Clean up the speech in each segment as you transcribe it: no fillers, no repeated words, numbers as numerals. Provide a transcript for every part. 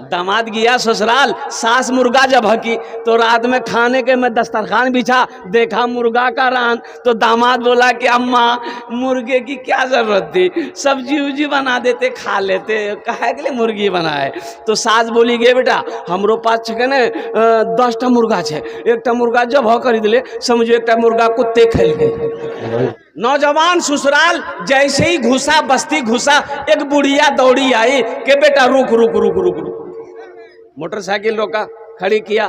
दामाद गया ससुराल, सास मुर्गा जब हकी तो रात में खाने के मैं दस्तरखान बिछा, देखा मुर्गा का रान, तो दामाद बोला कि अम्मा मुर्गे की क्या जरूरत थी, सब्जी उब्जी बना देते खा लेते, काहे के लिए मुर्गी बनाए। तो सास बोली गे बेटा हमरो पास छे ने 10टा मुर्गा छे, एकटा मुर्गा जब हो खरीद ले, समझो एकटा मुर्गा कुत्ते खेल गए। नौजवान ससुराल जैसे ही घुसा, बस्ती घुसा, एक बुढ़िया दौड़ी आई कि बेटा रुक रुक रुक रुक रुक। मोटरसाइकिल रोका, खड़ी किया,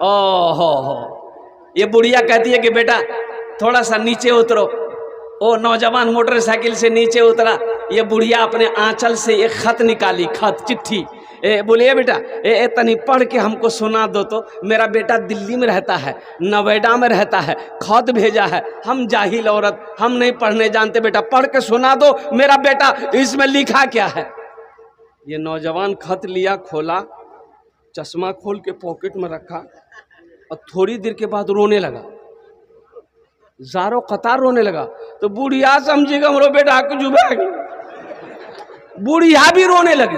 ओहो हो, ये बुढ़िया कहती है कि बेटा थोड़ा सा नीचे उतरो। ओ नौजवान मोटरसाइकिल से नीचे उतरा, ये बुढ़िया अपने आंचल से एक खत निकाली, खत चिट्ठी, बोलिए बेटा तनी पढ़ के हमको सुना दो तो, मेरा बेटा दिल्ली में रहता है, नोएडा में रहता है, खत भेजा है, हम जाहिल औरत, हम नहीं पढ़ने जानते, बेटा पढ़ के सुना दो मेरा बेटा इसमें लिखा क्या है। ये नौजवान खत लिया, खोला, चश्मा खोल के पॉकेट में रखा और थोड़ी देर के बाद रोने लगा, जारो कतार रोने लगा। तो बुढ़िया समझेगा मेरा बेटा को जुबेगी, बुढ़िया भी रोने लगी,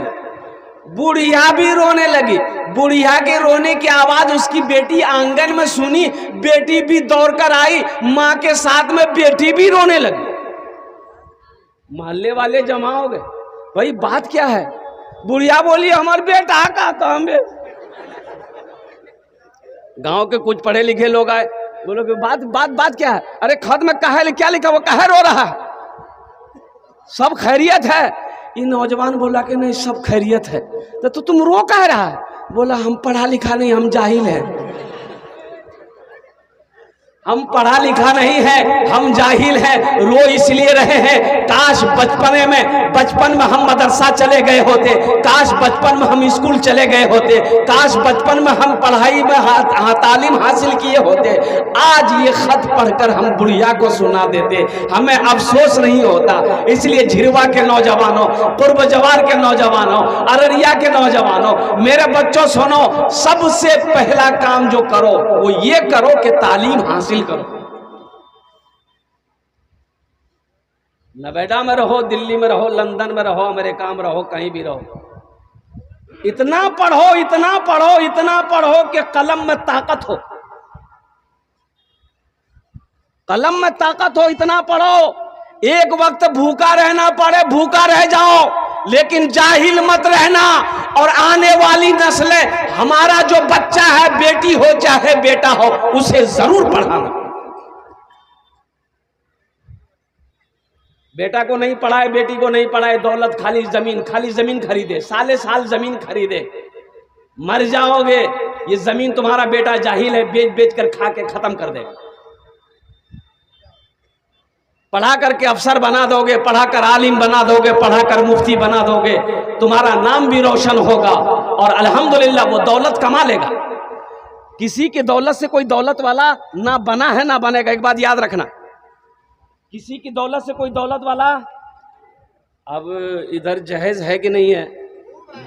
बुढ़िया भी रोने लगी। बुढ़िया के रोने की आवाज उसकी बेटी आंगन में सुनी, बेटी भी दौड़कर आई, माँ के साथ में बेटी भी रोने लगी। मोहल्ले वाले जमा हो गए, भाई बात क्या है। बुढ़िया बोली हमारे बेटा का तो हमें। गांव के कुछ पढ़े लिखे लोग आए, बोलो कि बात क्या है। अरे खत में क्या लिखा, वो कहे रो रहा है, सब खैरियत है। ये नौजवान बोला कि नहीं सब खैरियत है। तो तुम रो कह रहा है, बोला हम पढ़ा लिखा नहीं, हम जाहिल हैं, हम पढ़ा लिखा नहीं है, हम जाहिल हैं, रो इसलिए रहे हैं, काश बचपन में हम मदरसा चले गए होते, काश बचपन में हम स्कूल चले गए होते, काश बचपन में हम पढ़ाई में तालीम हासिल किए होते, आज ये खत पढ़कर हम बुढ़िया को सुना देते, हमें अफसोस नहीं होता। इसलिए झिरवा के नौजवानों, पूर्व जवार के नौजवानों, अररिया के नौजवानों, मेरे बच्चों सुनो, सबसे पहला काम जो करो वो ये करो कि तालीम हासिल करो। नोएडा में रहो, दिल्ली में रहो, लंदन में रहो, अमेरिका में रहो, कहीं भी रहो, इतना पढ़ो, इतना पढ़ो, इतना पढ़ो कि कलम में ताकत हो, कलम में ताकत हो, इतना पढ़ो। एक वक्त भूखा रहना पड़े, भूखा रह जाओ, लेकिन जाहिल मत रहना। और आने वाली नस्लें, हमारा जो बच्चा है, बेटी हो चाहे बेटा हो, उसे जरूर पढ़ाना। बेटा को नहीं पढ़ाए, बेटी को नहीं पढ़ाए, दौलत खाली जमीन खरीदे, साले साल जमीन खरीदे, मर जाओगे। ये जमीन तुम्हारा बेटा जाहिल है, बेच बेच कर खा के खत्म कर देगा। पढ़ा करके अफसर बना दोगे, पढ़ा कर आलिम बना दोगे, पढ़ा कर मुफ्ती बना दोगे, तुम्हारा नाम भी रोशन होगा और अल्हम्दुलिल्लाह वो दौलत कमा लेगा। किसी की दौलत से कोई दौलत वाला ना बना है ना बनेगा। एक बात याद रखना, किसी की दौलत से कोई दौलत वाला। अब इधर जहेज है कि नहीं है?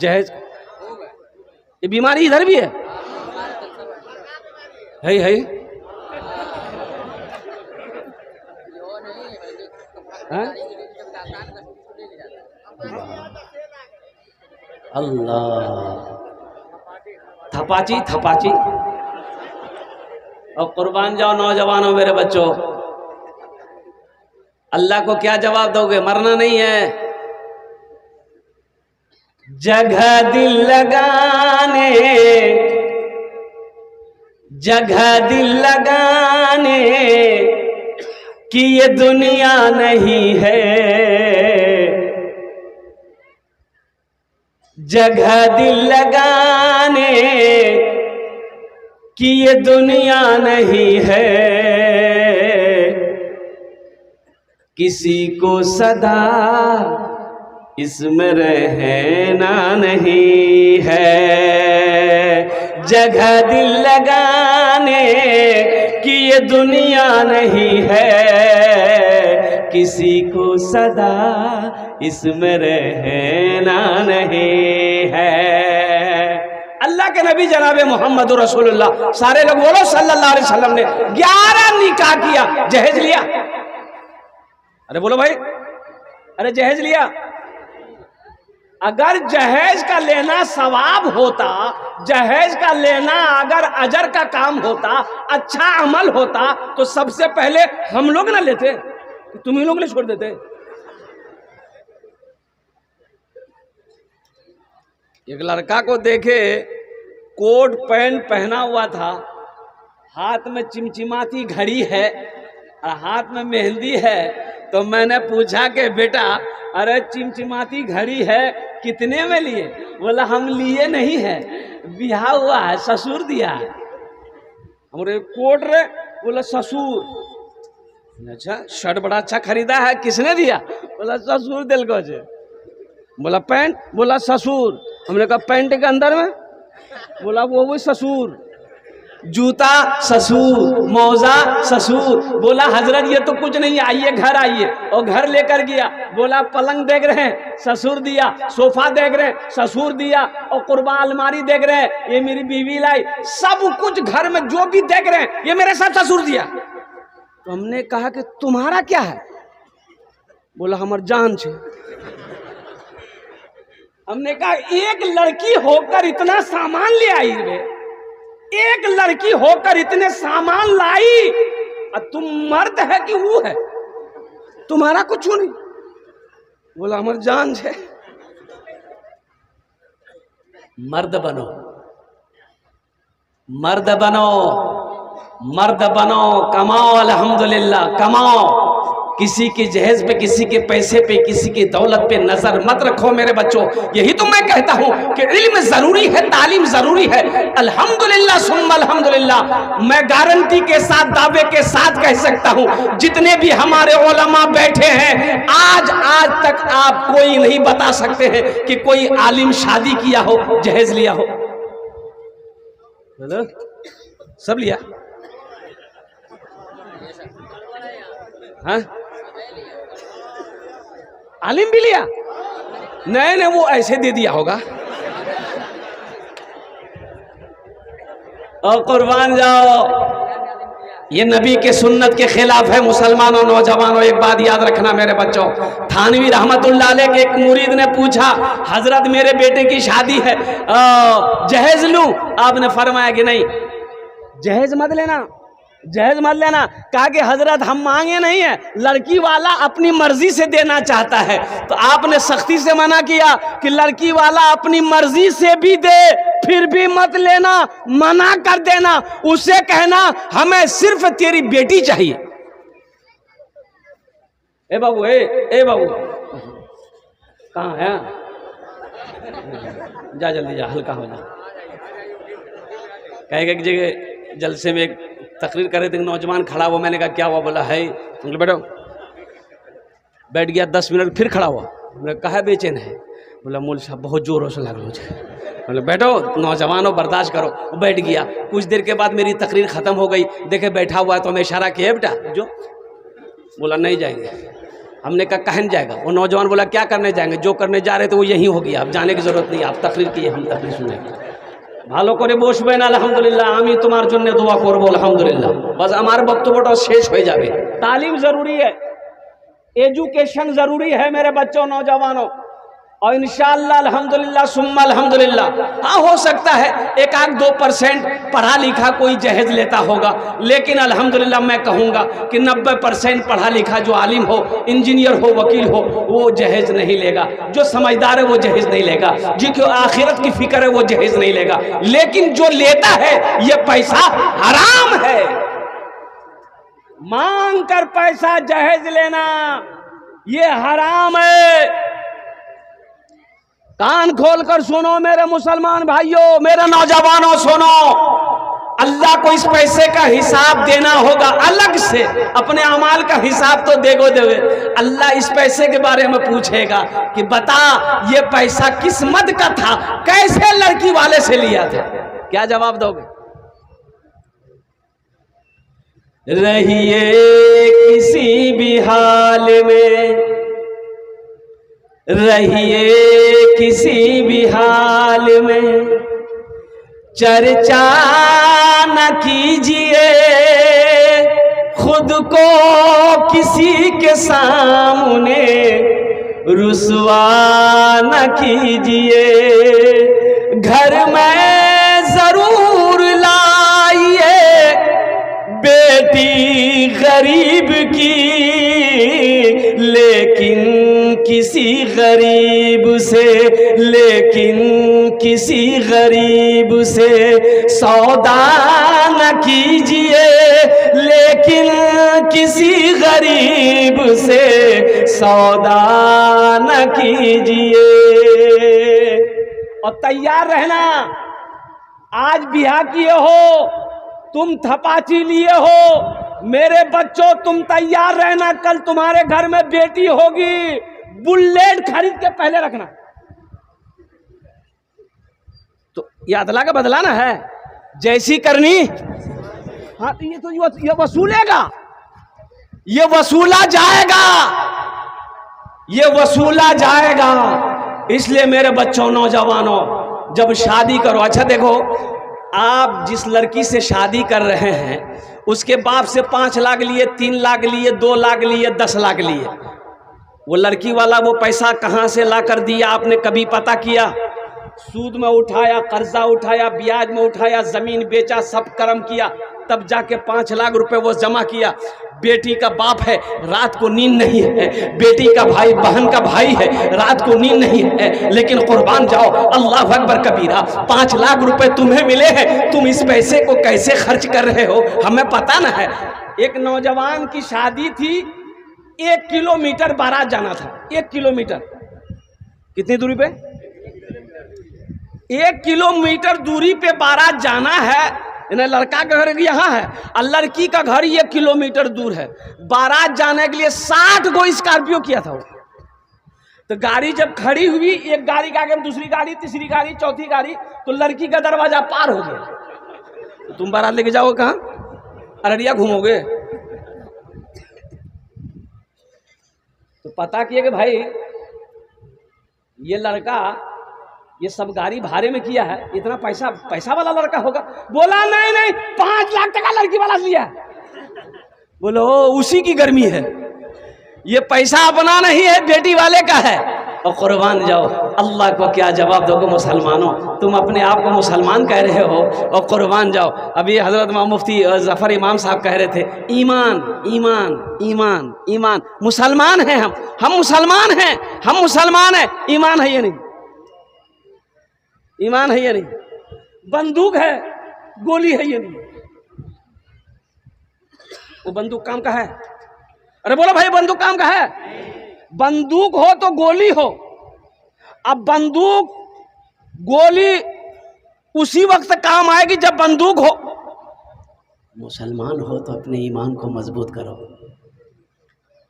जहेज, ये बीमारी इधर भी है। अल्लाह, थपाची। और कुर्बान जाओ नौजवानों, मेरे बच्चों, अल्लाह को क्या जवाब दोगे? मरना नहीं है। जगह दिल लगाने कि ये दुनिया नहीं है, जगह दिल लगाने कि ये दुनिया नहीं है, किसी को सदा इसमें रहना नहीं है। जगह दिल लगाने कि ये दुनिया नहीं है, किसी को सदा इसमें रहना नहीं है। अल्लाह के नबी जनाबे मोहम्मद रसूलुल्लाह, सारे लोग बोलो सल्लल्लाहु अलैहि वसल्लम ने 11 निकाह किया, जहेज लिया। अरे बोलो भाई, अरे जहेज लिया। अगर जहेज का लेना सवाब होता, जहेज का लेना अगर अजर का काम होता, अच्छा अमल होता, तो सबसे पहले हम लोग ना लेते, तुम ही लोग ले छोड़ देते। एक लड़का को देखे कोट पैंट पहना हुआ था, हाथ में चिमचिमाती घड़ी है और हाथ में मेहंदी है। तो मैंने पूछा कि बेटा अरे चिमचिमाती घड़ी है कितने में लिए? बोला हम लिए नहीं है, ब्याह हुआ है, ससुर दिया है। हमारे कोट रे, बोला ससुर। अच्छा शर्ट बड़ा अच्छा खरीदा है, किसने दिया? बोला ससुर दिल को। बोला पैंट? बोला ससुर। हमने कहा पैंट के अंदर में? बोला वो ससुर। जूता ससुर, मौजा ससुर। बोला हजरत ये तो कुछ नहीं, आइए घर आइए। और घर लेकर गया। बोला पलंग देख रहे हैं, ससुर दिया। सोफा देख रहे हैं, ससुर दिया। और कुर्बान अलमारी देख रहे हैं, ये मेरी बीवी लाई। सब कुछ घर में जो भी देख रहे हैं, ये मेरे साथ ससुर दिया। तो हमने कहा कि तुम्हारा क्या है? बोला हमार जान छे। हमने कहा एक लड़की होकर इतना सामान ले आई रे, एक लड़की होकर इतने सामान लाई, और तुम मर्द है कि वो है? तुम्हारा कुछ नहीं। बोला हमार जान है। मर्द बनो, मर्द बनो, मर्द बनो, कमाओ अल्हम्दुलिल्लाह, कमाओ। किसी के जहेज पे, किसी के पैसे पे, किसी की दौलत पे नजर मत रखो मेरे बच्चों। यही तो मैं कहता हूं कि इल्म जरूरी है, तालीम जरूरी है। अल्हम्दुलिल्लाह सुम्मा अल्हम्दुलिल्लाह, मैं गारंटी के साथ, दावे के साथ कह सकता हूं, जितने भी हमारे उलमा बैठे हैं, आज तक आप कोई नहीं बता सकते हैं कि कोई आलिम शादी किया हो, जहेज लिया हो। सब लिया? हाँ? आलिम भी लिया? नहीं, वो ऐसे दे दिया होगा। और कुर्बान जाओ, ये नबी के सुन्नत के खिलाफ है। मुसलमानों, नौजवानों, एक बात याद रखना मेरे बच्चों। थानवी रहमतुल्लाह अलैह के एक मुरीद ने पूछा, हजरत मेरे बेटे की शादी है, जहेज लूं? आपने फरमाया कि नहीं, जहेज मत लेना, जहेज मत लेना। कहा कि हजरत हम मांगे नहीं है, लड़की वाला अपनी मर्जी से देना चाहता है। तो आपने सख्ती से मना किया कि लड़की वाला अपनी मर्जी से भी दे, फिर भी मत लेना, मना कर देना। उसे कहना हमें सिर्फ तेरी बेटी चाहिए। ए बाबू, ए बाबू, कहाँ है? जा जल्दी जा, हल्का हो जा। कहेगा एक जगह जलसे में एक तकरीर करे थे, नौजवान खड़ा हुआ। मैंने कहा क्या हुआ? बोला है। बैठो। बैठ गया, 10 मिनट फिर खड़ा हुआ। मैंने कहा बेचैन है? बोला मौलवी साहब बहुत जोरों से लग मुझे। बोले बैठो, नौजवानों बर्दाश्त करो। बैठ गया। कुछ देर के बाद मेरी तकरीर खत्म हो गई। देखे बैठा हुआ है तो मैं इशारा किया, बेटा जो। बोला नहीं जाएंगे। हमने कहा कहाँ जाएगा? वो नौजवान बोला क्या करने जाएंगे? जो करने जा रहे थे वो यही हो गया, अब जाने की जरूरत नहीं, आप तकरीर किए, हम तकरीर सुने। ভালো করে বসবেন, আলহামদুলিল্লাহ, আমি তোমার জন্য দোয়া করব, আলহামদুলিল্লাহ। बस আমার বক্তব্যটা শেষ হয়ে যাবে। तालीम जरूरी है, एजुकेशन जरूरी है मेरे बच्चों, नौजवानों। और इंशाअल्लाह अल्हम्दुलिल्लाह सुम्मा अल्हम्दुलिल्लाह, हाँ हो सकता है 1-2% पढ़ा लिखा कोई जहेज लेता होगा, लेकिन अल्हम्दुलिल्लाह मैं कहूँगा कि 90% पढ़ा लिखा जो आलिम हो, इंजीनियर हो, वकील हो, वो जहेज नहीं लेगा। जो समझदार है वो जहेज नहीं लेगा, जिसको आखिरत की फिक्र है वो जहेज नहीं लेगा। लेकिन जो लेता है ये पैसा हराम है। मांग कर पैसा जहेज लेना ये हराम है। कान खोलकर सुनो मेरे मुसलमान भाइयों, मेरे नौजवानों सुनो, अल्लाह को इस पैसे का हिसाब देना होगा अलग से। अपने अमाल का हिसाब तो देगो देवे, अल्लाह इस पैसे के बारे में पूछेगा कि बता ये पैसा किस मद का था, कैसे लड़की वाले से लिया था। क्या जवाब दोगे? रहिए किसी भी हाल में, रहिए किसी भी हाल में, चर्चा न कीजिए खुद को किसी के सामने। रुसवा न कीजिए, घर में जरूर लाइए बेटी गरीब की, लेकिन किसी गरीब से, लेकिन किसी गरीब से सौदा न कीजिए, लेकिन किसी गरीब से सौदा न कीजिए। और तैयार रहना, आज ब्याह किए हो, तुम थपाची लिए हो, मेरे बच्चों तुम तैयार रहना, कल तुम्हारे घर में बेटी होगी, बुलेट खरीद के पहले रखना। तो ये अदला का बदलाना है, जैसी करनी। हाँ तो ये वसूलेगा, ये वसूला जाएगा, ये वसूला जाएगा। इसलिए मेरे बच्चों, नौजवानों, जब शादी करो, अच्छा देखो, आप जिस लड़की से शादी कर रहे हैं उसके बाप से 5 लाख लिए, 3 लाख लिए, 2 लाख लिए, 10 लाख लिए, वो लड़की वाला वो पैसा कहाँ से ला कर दिया आपने कभी पता किया? सूद में उठाया, कर्जा उठाया, ब्याज में उठाया, जमीन बेचा, सब कर्म किया, तब जाके 5 लाख रुपए वो जमा किया। बेटी का बाप है, रात को नींद नहीं है, बेटी का भाई, बहन का भाई है, रात को नींद नहीं है, लेकिन कुर्बान जाओ, अल्लाह अकबर कबीरा, 5 लाख रुपए तुम्हें मिले हैं, तुम इस पैसे को कैसे खर्च कर रहे हो हमें पता ना है। एक नौजवान की शादी थी, 1 किलोमीटर बारात जाना था, 1 किलोमीटर, कितनी दूरी पे? 1 किलोमीटर दूरी पे बारात जाना है। लड़का का घर यहाँ है और लड़की का घर 1 किलोमीटर दूर है। बारात जाने के लिए 60 गो स्कॉर्पियो किया था वो। तो गाड़ी जब खड़ी हुई, एक गाड़ी के आगे दूसरी गाड़ी, तीसरी गाड़ी, चौथी गाड़ी, तो लड़की का दरवाजा पार हो गया। तो तुम बारात लेके जाओगे कहाँ? अररिया घूमोगे? तो पता किए कि भाई ये लड़का ये सब गाड़ी भाड़े में किया है, इतना पैसा वाला लड़का होगा। बोला नहीं नहीं, 5 लाख टका लड़की वाला लिया। बोलो उसी की गर्मी है, ये पैसा अपना नहीं है, बेटी वाले का है। और कुर्बान जाओ, अल्लाह को क्या जवाब दोगे मुसलमानों? तुम अपने आप को मुसलमान कह रहे हो और कुर्बान जाओ। अभी हजरत मुफ्ती जफर इमाम साहब कह रहे थे, ईमान ईमान ईमान ईमान, मुसलमान हैं हम मुसलमान हैं, हम मुसलमान हैं, ईमान है ये नहीं, ईमान है ये नहीं, बंदूक है, गोली है ये नहीं। वो बंदूक काम का है? अरे बोलो भाई, बंदूक काम का है? बंदूक हो तो गोली हो। अब बंदूक गोली उसी वक्त काम आएगी जब बंदूक हो। मुसलमान हो तो अपने ईमान को मजबूत करो,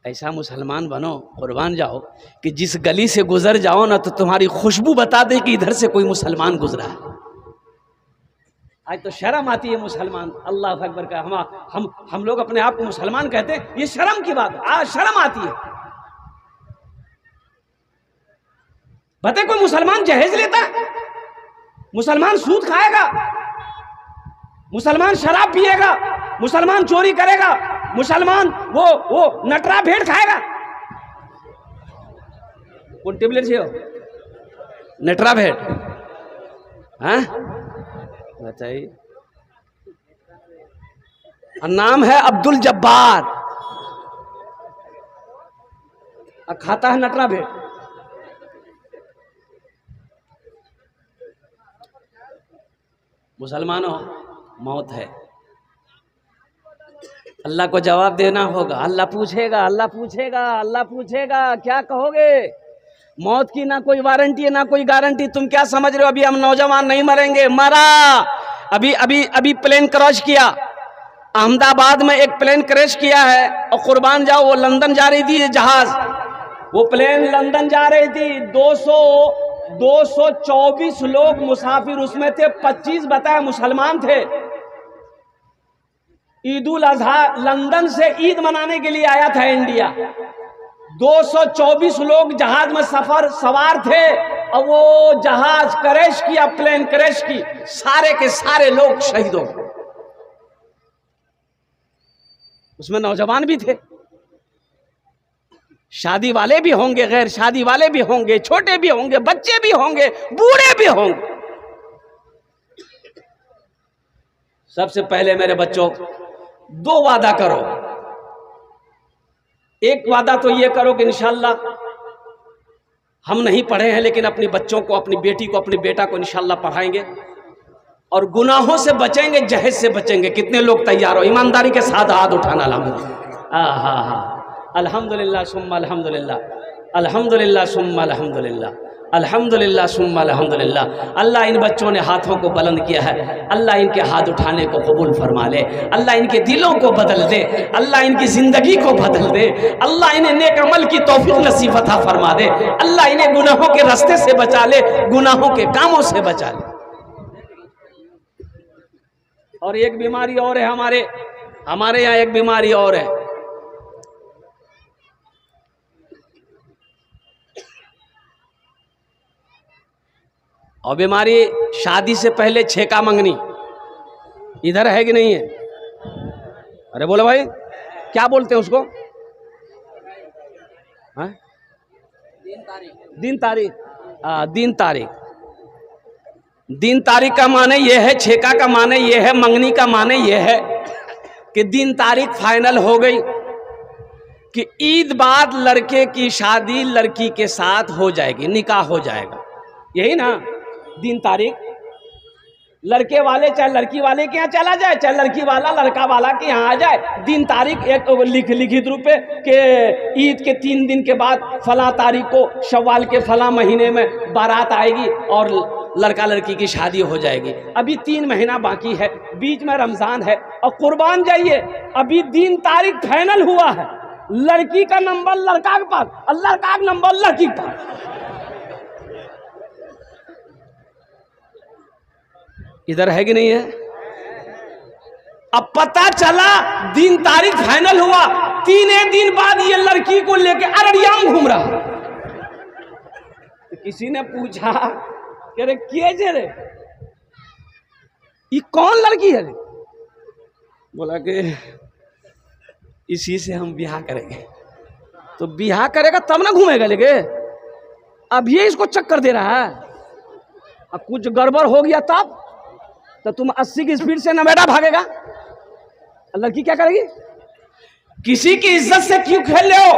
ऐसा मुसलमान बनो, कुर्बान जाओ कि जिस गली से गुजर जाओ ना तो तुम्हारी खुशबू बता दे कि इधर से कोई मुसलमान गुजरा है। आज तो शर्म आती है मुसलमान, अल्लाह अकबर का, हम लोग अपने आप को मुसलमान कहते हैं, ये शर्म की बात है, आज शर्म आती है। बता कोई मुसलमान जहेज लेता है? मुसलमान सूद खाएगा, मुसलमान शराब पिएगा, मुसलमान चोरी करेगा, मुसलमान वो नटरा भेड़ खाएगा। कौन टेबलेट से हो? नटरा भेड़? हाँ बताइए। नाम है अब्दुल जब्बार, खाता है नटरा भेड़। मुसलमानों, मौत है, अल्लाह को जवाब देना होगा, अल्लाह पूछेगा, अल्लाह पूछेगा, अल्लाह पूछेगा, क्या कहोगे? मौत की ना कोई वारंटी है ना कोई गारंटी। तुम क्या समझ रहे हो अभी हम नौजवान नहीं मरेंगे? मरा, अभी प्लेन क्रैश किया, अहमदाबाद में एक प्लेन क्रैश किया है और कुर्बान जाओ वो लंदन जा रही थी जहाज, वो प्लेन लंदन जा रही थी, 224 लोग मुसाफिर उसमें थे, 25 बताए मुसलमान थे। ईद उल अजहा लंदन से ईद मनाने के लिए आया था इंडिया। 224 लोग जहाज में सवार थे और वो जहाज क्रैश किया, प्लेन क्रैश की, सारे के सारे लोग शहीद हो गए। उसमें नौजवान भी थे। शादी वाले भी होंगे, गैर शादी वाले भी होंगे, छोटे भी होंगे, बच्चे भी होंगे, बूढ़े भी होंगे। सबसे पहले मेरे बच्चों, दो वादा करो। एक वादा तो ये करो कि इंशाल्लाह हम नहीं पढ़े हैं लेकिन अपने बच्चों को, अपनी बेटी को, अपने बेटा को इंशाल्लाह पढ़ाएंगे और गुनाहों से बचेंगे, जहेज से बचेंगे। कितने लोग तैयार हो? ईमानदारी के साथ हाथ उठाना। अल्हम्दुलिल्लाह सुम्मा अल्हम्दुलिल्लाह, अल्हम्दुलिल्लाह सुम्मा अल्हम्दुलिल्लाह, अल्हम्दुलिल्लाह सुम्मा अल्हम्दुलिल्लाह। अल्लाह इन बच्चों ने हाथों को बुलंद किया है, अल्लाह इनके हाथ उठाने को कबूल फरमा ले, अल्लाह इनके दिलों को बदल दे, अल्लाह इनकी ज़िंदगी को बदल दे, अल्लाह इन्हें नेक अमल की तौफीक नसीब अता फरमा दे, अल्लाह इन्हें गुनाहों के रास्ते से बचा ले, गुनाहों के कामों से बचा ले। और एक बीमारी और है हमारे यहाँ एक बीमारी और है। और बीमारी शादी से पहले छेका मंगनी। इधर है कि नहीं है? अरे बोलो भाई, क्या बोलते हैं उसको? दिन तारीख। दिन तारीख का माने ये है, छेका का माने ये है, मंगनी का माने ये है कि दिन तारीख फाइनल हो गई कि ईद बाद लड़के की शादी लड़की के साथ हो जाएगी, निकाह हो जाएगा। यही ना दिन तारीख? लड़के वाले चाहे लड़की वाले के यहाँ चला जाए, चाहे लड़की वाला लड़का वाला के यहाँ आ जाए, दिन तारीख एक लिखित रूप पे कि ईद के 3 दिन के बाद फला तारीख को शव्वाल के फला महीने में बारात आएगी और लड़का लड़की की शादी हो जाएगी। अभी 3 महीना बाकी है, बीच में रमजान है और कुर्बान जाइए, अभी दिन तारीख फाइनल हुआ है। लड़की का नंबर लड़का के पास और लड़का का नंबर लड़की के पास। इधर है कि नहीं है? अब पता चला दिन तारीख फाइनल हुआ, 3 दिन बाद ये लड़की को लेके अररिया में घूम रहा। तो किसी ने पूछा कि अरे के रे, ये कौन लड़की है रे? बोला कि इसी से हम ब्याह करेंगे। तो ब्याह करेगा तब ना घूमेगा लेके? अब ये इसको चक्कर दे रहा है। अब कुछ गड़बड़ हो गया तब तो तुम 80 की स्पीड से नवेड़ा भागेगा, लड़की क्या करेगी? किसी की इज्जत से क्यों खेल रहे हो?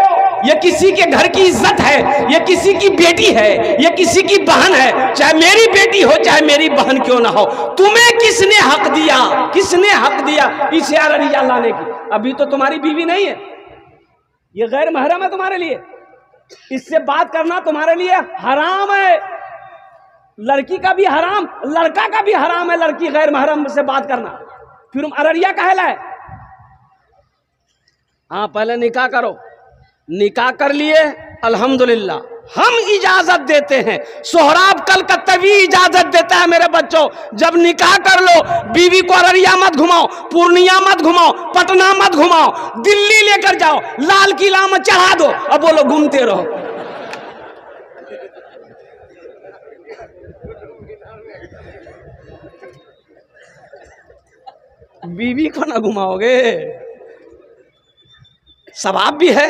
ये किसी के घर की इज्जत है, ये किसी की बेटी है, ये किसी की बहन है, चाहे मेरी बेटी हो चाहे मेरी बहन क्यों ना हो। तुम्हें किसने हक दिया, किसने हक दिया इसे अररिया लाने की? अभी तो तुम्हारी बीवी नहीं है, ये गैर महरम है तुम्हारे लिए, इससे बात करना तुम्हारे लिए हराम है। लड़की का भी हराम, लड़का का भी हराम है लड़की गैर महरम से बात करना। फिर अररिया कहलाए? हाँ, पहले निकाह करो। निकाह कर लिए, अल्हम्दुलिल्लाह, हम इजाजत देते हैं। सोहराब कलकत्तवी इजाजत देता है मेरे बच्चों, जब निकाह कर लो बीवी को अररिया मत घुमाओ, पूर्णिया मत घुमाओ, पटना मत घुमाओ, दिल्ली लेकर जाओ, लाल किला में चढ़ा दो और बोलो घूमते रहो। बीवी को ना घुमाओगे, सवाब भी है।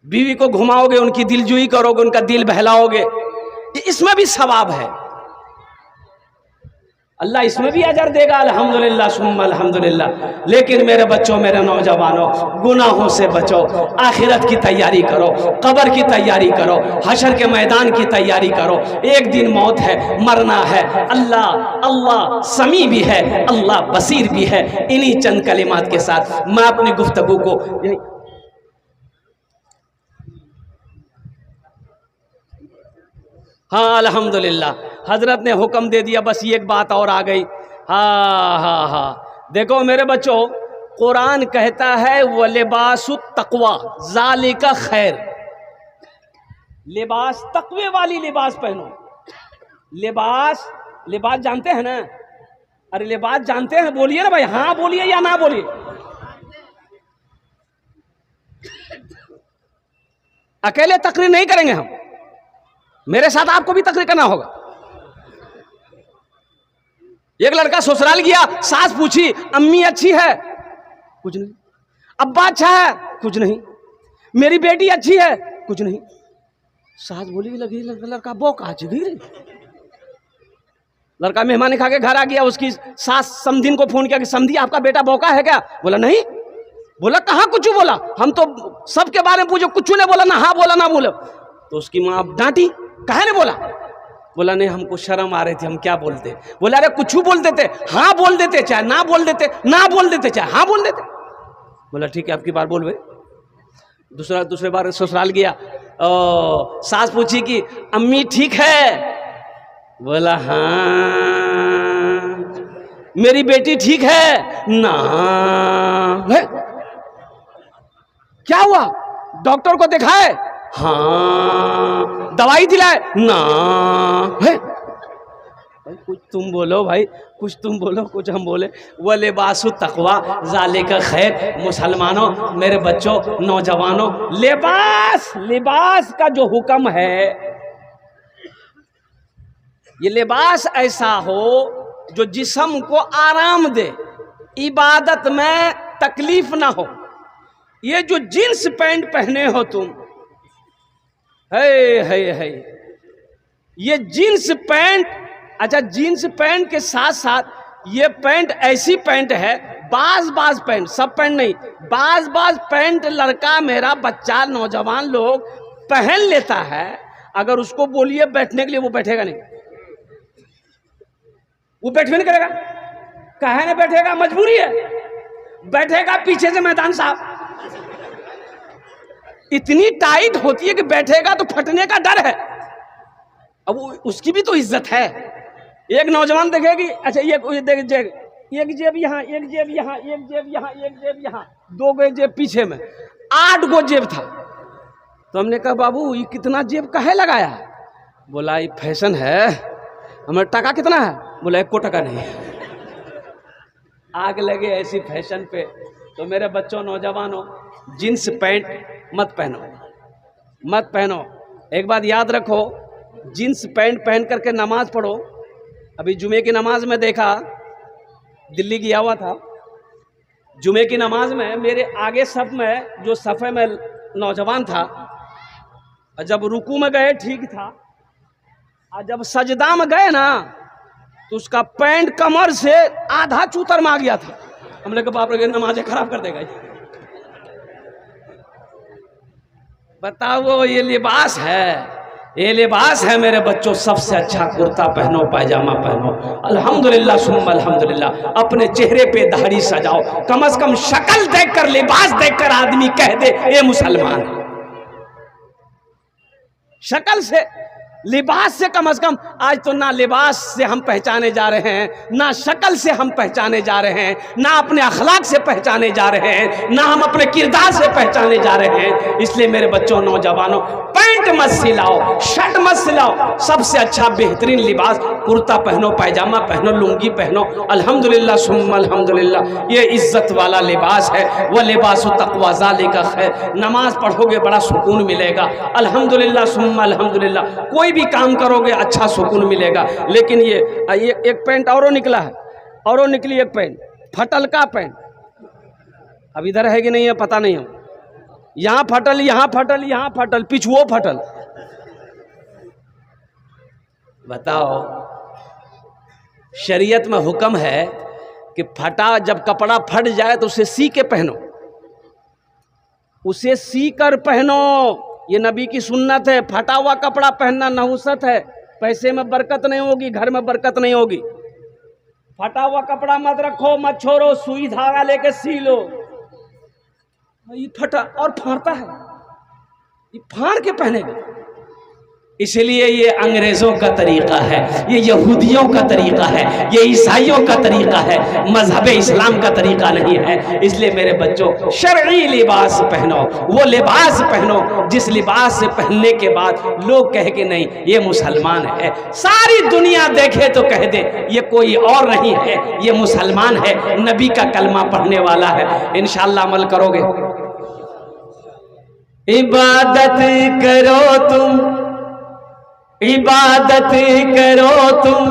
बीवी को घुमाओगे, उनकी दिलजुई करोगे, उनका दिल बहलाओगे, इसमें भी सवाब है। अल्लाह इसमें भी अजर देगा, अल्हम्दुलिल्लाह सुम्मा अल्हम्दुलिल्लाह। लेकिन मेरे बच्चों, मेरे नौजवानों, गुनाहों से बचो, आखिरत की तैयारी करो, कब्र की तैयारी करो, हशर के मैदान की तैयारी करो। एक दिन मौत है, मरना है। अल्लाह समी भी है, अल्लाह बसीर भी है। इन्हीं चंद कलिमात के साथ मैं अपनी गुफ्तगू को हाँ, अल्हम्दुलिल्लाह, हजरत ने हुक्म दे दिया, बस ये एक बात और आ गई। हाँ, देखो मेरे बच्चों, कुरान कहता है व लिबासुत तक़वा ज़ालिका खैर। लिबास, तक़वे वाली लिबास पहनो। लिबास जानते हैं ना? अरे लिबास जानते हैं, बोलिए ना भाई, हाँ बोलिए या ना बोलिए। अकेले तकरीर नहीं करेंगे हम, मेरे साथ आपको भी तकरीर करना होगा। एक लड़का ससुराल गया, सास पूछी अम्मी अच्छी है? कुछ नहीं। अब्बा अच्छा है? कुछ नहीं। मेरी बेटी अच्छी है, कुछ नहीं। सास बोली लगी लड़का बौका गिर। लड़का मेहमान खा के घर आ गया, उसकी सास समधिन को फोन किया कि समधी आपका बेटा बौका है क्या? बोला नहीं। बोला कहाँ कुछ बोला, हम तो सबके बारे में पूछो, कुछ नहीं बोला, ना हाँ बोला ना बोला। तो उसकी माँ डांटी, काहे नहीं बोला? बोला नहीं हमको शर्म आ रही थी, हम क्या बोलते। बोला अरे कुछ बोल देते, हाँ बोल देते, चाहे ना बोल देते, ना बोल देते चाहे हाँ बोल देते। बोला ठीक है आपकी बार बोल भाई। दूसरे बार ससुराल गया, सास पूछी कि अम्मी ठीक है? बोला हाँ। मेरी बेटी ठीक है? ना। है? क्या हुआ? डॉक्टर को दिखाए? हाँ। दवाई दिलाए? ना। है? कुछ तुम बोलो भाई, कुछ तुम बोलो, कुछ हम बोले। वह लिबासु तकवा ज़ालिका खैर। मुसलमानों, मेरे बच्चों, नौजवानों, लिबास का जो हुक्म है, ये लिबास ऐसा हो जो जिस्म को आराम दे, इबादत में तकलीफ ना हो। ये जो जींस पैंट पहने हो तुम, है ये जींस पैंट, अच्छा जींस पैंट के साथ साथ ये पैंट ऐसी पैंट है, बाज पैंट, सब पैंट नहीं, बाज पैंट लड़का मेरा बच्चा नौजवान लोग पहन लेता है। अगर उसको बोलिए बैठने के लिए, वो बैठेगा नहीं, वो बैठे नहीं करेगा। काहे नहीं बैठेगा? मजबूरी है। बैठेगा पीछे से मैदान साहब, इतनी टाइट होती है कि बैठेगा तो फटने का डर है। अब उसकी भी तो इज्जत है। एक नौजवान देखेगी, अच्छा ये देख जेब, एक जेब यहाँ, एक जेब यहाँ, एक जेब यहाँ, एक जेब यहाँ, 2 गो जेब पीछे में, 8 गो जेब था। तो हमने कहा बाबू ये कितना जेब काहे लगाया? बोला ये फैशन है। हमारे टका कितना है? बोला 1 को टका नहीं। आग लगे ऐसी फैशन पे। तो मेरे बच्चों, नौजवानों, जींस पैंट मत पहनो, मत पहनो। एक बात याद रखो, जींस पैंट पहन करके नमाज पढ़ो। अभी जुमे की नमाज में देखा, दिल्ली गया हुआ था, जुमे की नमाज में मेरे आगे सब में जो सफ़े में नौजवान था, जब रुकू में गए ठीक था, और जब सजदा में गए ना तो उसका पैंट कमर से आधा चूतर में आ गया था। हमने कहा बाप रे नमाजें खराब कर देगा। बताओ ये लिबास है, ये लिबास है मेरे बच्चों। सबसे अच्छा कुर्ता पहनो, पायजामा पहनो, अल्हम्दुलिल्लाह सुम्मा अल्हम्दुलिल्लाह। अपने चेहरे पे दाढ़ी सजाओ, कम से कम शक्ल देखकर, लिबास देखकर आदमी कह दे ये मुसलमान है। शक्ल से, लिबास से कम से कम। आज तो ना लिबास से हम पहचाने जा रहे हैं, ना शक्ल से हम पहचाने जा रहे हैं, ना अपने अखलाक से पहचाने जा रहे हैं, ना हम अपने किरदार से पहचाने जा रहे हैं। इसलिए मेरे बच्चों, नौजवानों, पैंट मत सिलाओ, शर्ट मत सिलाओ। सबसे अच्छा बेहतरीन लिबास कुर्ता पहनो, पायजामा पहनो, लुंगी पहनो, अल्हम्दुलिल्लाह सुम्मा अल्हम्दुलिल्लाह। ये इज्जत वाला लिबास है। वह लिबास तक़वा ज़ालिका खैर। नमाज पढ़ोगे बड़ा सुकून मिलेगा, अल्हम्दुलिल्लाह सुम्मा अल्हम्दुलिल्लाह। कोई भी काम करोगे अच्छा सुकून मिलेगा। लेकिन ये एक पैंट औरों निकला है, औरों निकली एक पैंट, फटल का पैंट। अब इधर है कि नहीं है पता नहीं, हम यहाँ फटल, यहाँ फटल, यहाँ फटल, पिछुओ फटल। बताओ, शरीयत में हुक्म है कि फटा, जब कपड़ा फट जाए तो उसे सी के पहनो, उसे सी कर पहनो। ये नबी की सुन्नत है। फटा हुआ कपड़ा पहनना नहुसत है, पैसे में बरकत नहीं होगी, घर में बरकत नहीं होगी। फटा हुआ कपड़ा मत रखो, मत छोड़ो, सुई धागा लेके सी लो। ये फटा और फाड़ता है, ये फाड़ के पहनेगा। इसलिए ये अंग्रेज़ों का तरीका है, ये यहूदियों का तरीका है, ये ईसाइयों का तरीका है, मजहब इस्लाम का तरीका नहीं है। इसलिए मेरे बच्चों, शरई लिबास पहनो, वो लिबास पहनो जिस लिबास से पहनने के बाद लोग कहे कि नहीं ये मुसलमान है। सारी दुनिया देखे तो कह दे ये कोई और नहीं है, ये मुसलमान है, नबी का कलमा पढ़ने वाला है। इंशाअल्लाह अमल करोगे। इबादत करो तुम, इबादत करो तुम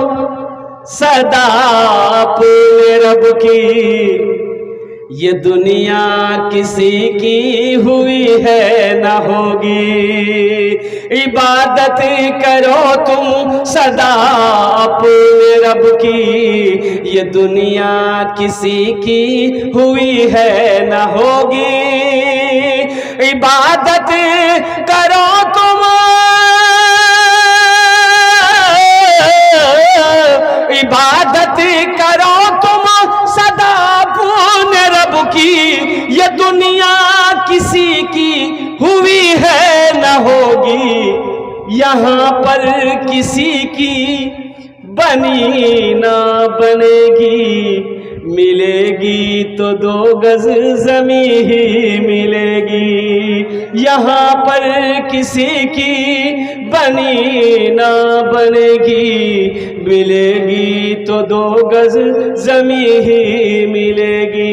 सदा अपने रब की, ये दुनिया किसी की हुई है ना होगी। इबादत करो तुम सदा अपने रब की, ये दुनिया किसी की हुई है ना होगी। इबादत करो तुम, इबादत करो तुम सदा अपने रब की, ये दुनिया किसी की हुई है न होगी। यहाँ पर किसी की बनी ना बनेगी, मिलेगी तो 2 गज ज़मीं ही मिलेगी। यहाँ पर किसी की बनी ना बनेगी, मिलेगी तो 2 गज ज़मीं ही मिलेगी।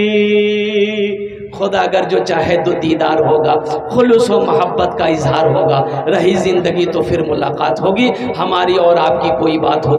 खुदा अगर जो चाहे तो दीदार होगा, खुलूस व मोहब्बत का इजहार होगा। रही ज़िंदगी तो फिर मुलाकात होगी, हमारी और आपकी कोई बात हो